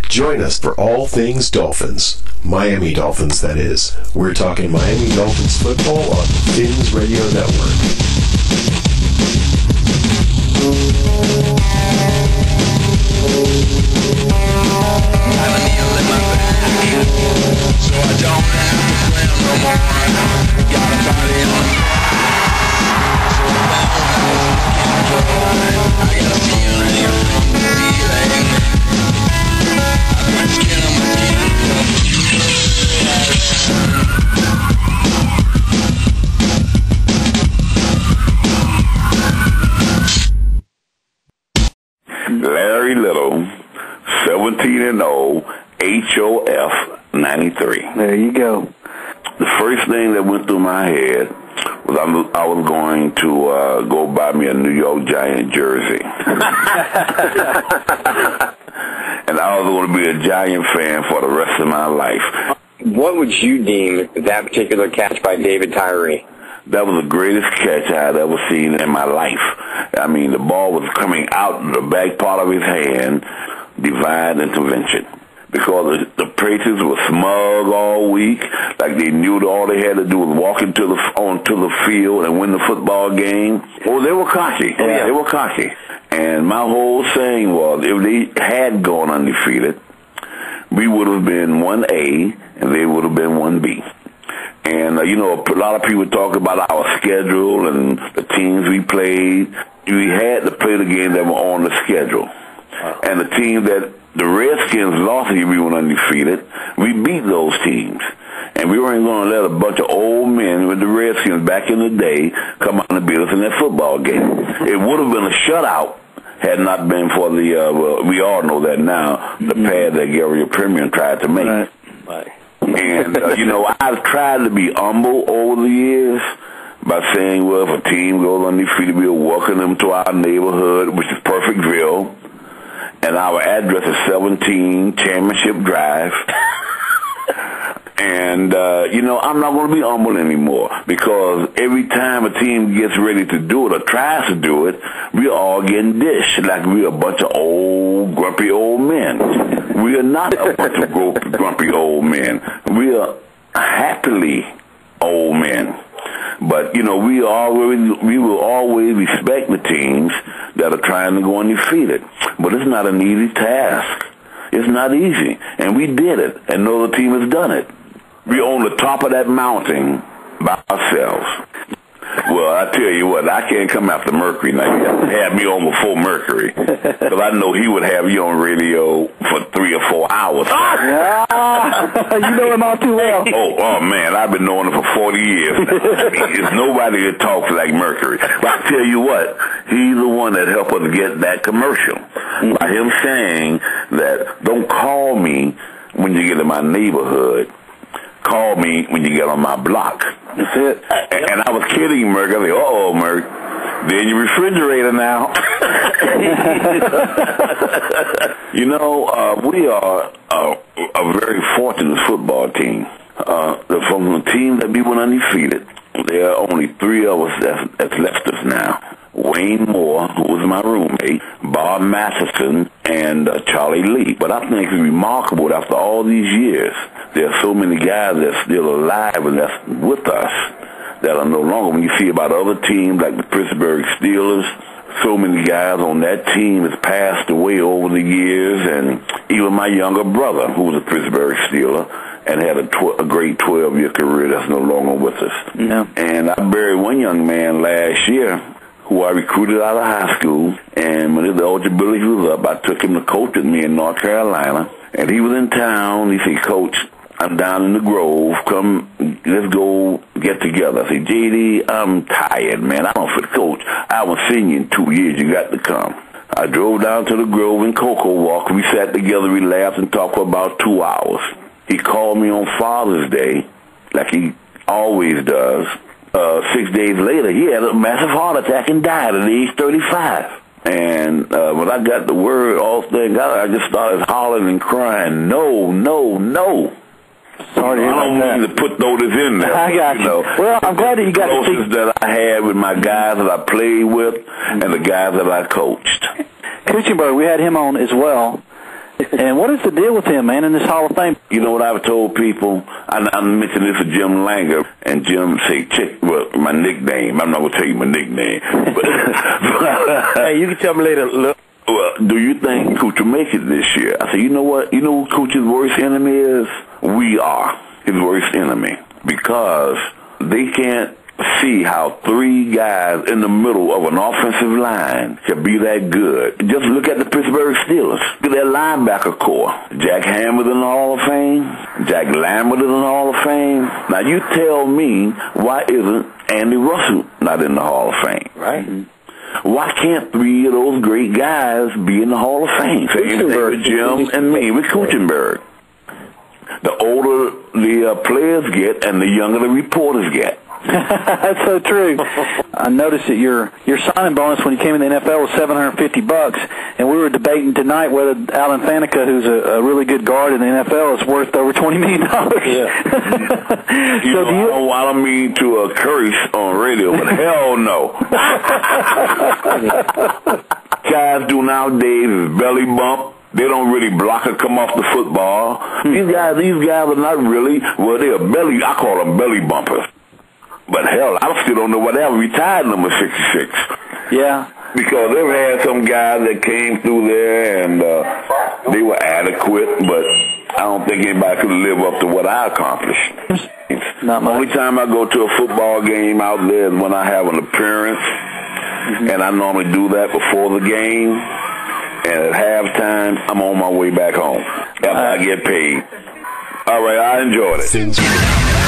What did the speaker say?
Join us for all things Dolphins. Miami Dolphins, that is. We're talking Miami Dolphins football on the Fins Radio Network. So I don't have to swim no more. Got a body on so I got a feeling I got skin on my Larry Little, 17-0, HOF 93. There you go. The first thing that went through my head was I was going to go buy me a New York Giant jersey. And I was going to be a Giant fan for the rest of my life. What would you deem that particular catch by David Tyree? That was the greatest catch I had ever seen in my life. I mean, the ball was coming out the back part of his hand, divine intervention. Because the Patriots were smug all week, like they knew that all they had to do was walk onto the field and win the football game. Oh, they were cocky. Yeah. They were cocky. And my whole saying was, if they had gone undefeated, we would have been 1A and they would have been 1B. And, a lot of people talk about our schedule and the teams we played. We had to play the games that were on the schedule. And the team that the Redskins lost, if we went undefeated, we beat those teams. And we weren't going to let a bunch of old men with the Redskins back in the day come out and beat us in that football game. It would have been a shutout had not been for the, we all know that now, the pad that Gary Premier tried to make. Right. And, I've tried to be humble over the years by saying, well, if a team goes undefeated, we'll welcome them to our neighborhood, which is Perfectville. And our address is 17 Championship Drive. And, I'm not going to be humble anymore because every time a team gets ready to do it or tries to do it, we're all getting dished like we're a bunch of old, grumpy old men. We are not a bunch of grumpy old men. We are happily old men. But, we will always respect the teams that are trying to go undefeated. But it's not an easy task. It's not easy. And we did it, and no other team has done it. We're on the top of that mountain by ourselves. Well, I tell you what, I can't come after Mercury now. You have to have me on before Mercury. Because I know he would have you on radio for 3 or 4 hours. You know him all too well. Oh, man, I've been knowing him for 40 years now. I mean, there's nobody that talks like Mercury. But I tell you what, he's the one that helped us get that commercial. By him saying that, don't call me when you get in my neighborhood. Call me when you get on my block. That's it. And I was kidding Merc. I was like, uh-oh, Merc. They're in your refrigerator now. We are a very fortunate football team. From the team that we went undefeated, there are only 3 of us that's left us now. Wayne Moore, who was my roommate, Bob Matheson, and Charlie Lee. But I think it's remarkable that after all these years, there are so many guys that's still alive and that's with us that are no longer. When you see about other teams like the Pittsburgh Steelers, so many guys on that team has passed away over the years, and even my younger brother, who was a Pittsburgh Steeler, and had a great 12-year career that's no longer with us. Yeah. And I buried one young man last year who I recruited out of high school, and when his eligibility was up, I took him to coach with me in North Carolina, and he was in town. He said, Coach, I'm down in the Grove. Come, let's go get together. I said, JD, I'm tired, man. I don't feel Coach. I haven't seen you in 2 years. You got to come. I drove down to the Grove in Cocoa Walk. We sat together, we laughed and talked for about 2 hours. He called me on Father's Day, like he always does. 6 days later, he had a massive heart attack and died at age 35. And when I got the word, all things out, I just started hollering and crying, no. Sorry to hear I don't about mean that. to put those in there. I got you. Well, I'm glad that you got to see. Closest that I had with my guys that I played with and the guys that I coached. Kuchenberg, we had him on as well. And what is the deal with him, man, in this Hall of Fame? You know what I've told people? I mentioned this to Jim Langer, and Jim said, check my nickname. I'm not going to tell you my nickname. Hey, you can tell me later. Look. Well, do you think Cooch will make it this year? I said, you know what? You know who Cooch's worst enemy is? We are his worst enemy. Because they can't see how 3 guys in the middle of an offensive line can be that good. Just look at the Pittsburgh Steelers. Look at their linebacker core. Jack Hamilton in the Hall of Fame. Jack Lambert in the Hall of Fame. Now, you tell me, why isn't Andy Russell not in the Hall of Fame? Right. Why can't 3 of those great guys be in the Hall of Fame? Same thing with Jim and me, with Kuchenberg. The older the players get and the younger the reporters get. That's so true. I noticed that your signing bonus when you came in the NFL was $750, and we were debating tonight whether Alan Faneca, who's a really good guard in the NFL, is worth over $20 million. Yeah. I don't mean to curse on radio, but hell no. Guys do nowadays is belly bump. They don't really block or come off the football. These guys are not really, well, they're belly, I call them belly bumpers. But hell, I still don't know why they haven't retired number 66. Yeah. Because they've had some guys that came through there and they were adequate, but I don't think anybody could live up to what I accomplished. Not much. The only time I go to a football game out there is when I have an appearance, and I normally do that before the game. And at halftime, I'm on my way back home after I get paid. All right, I enjoyed it.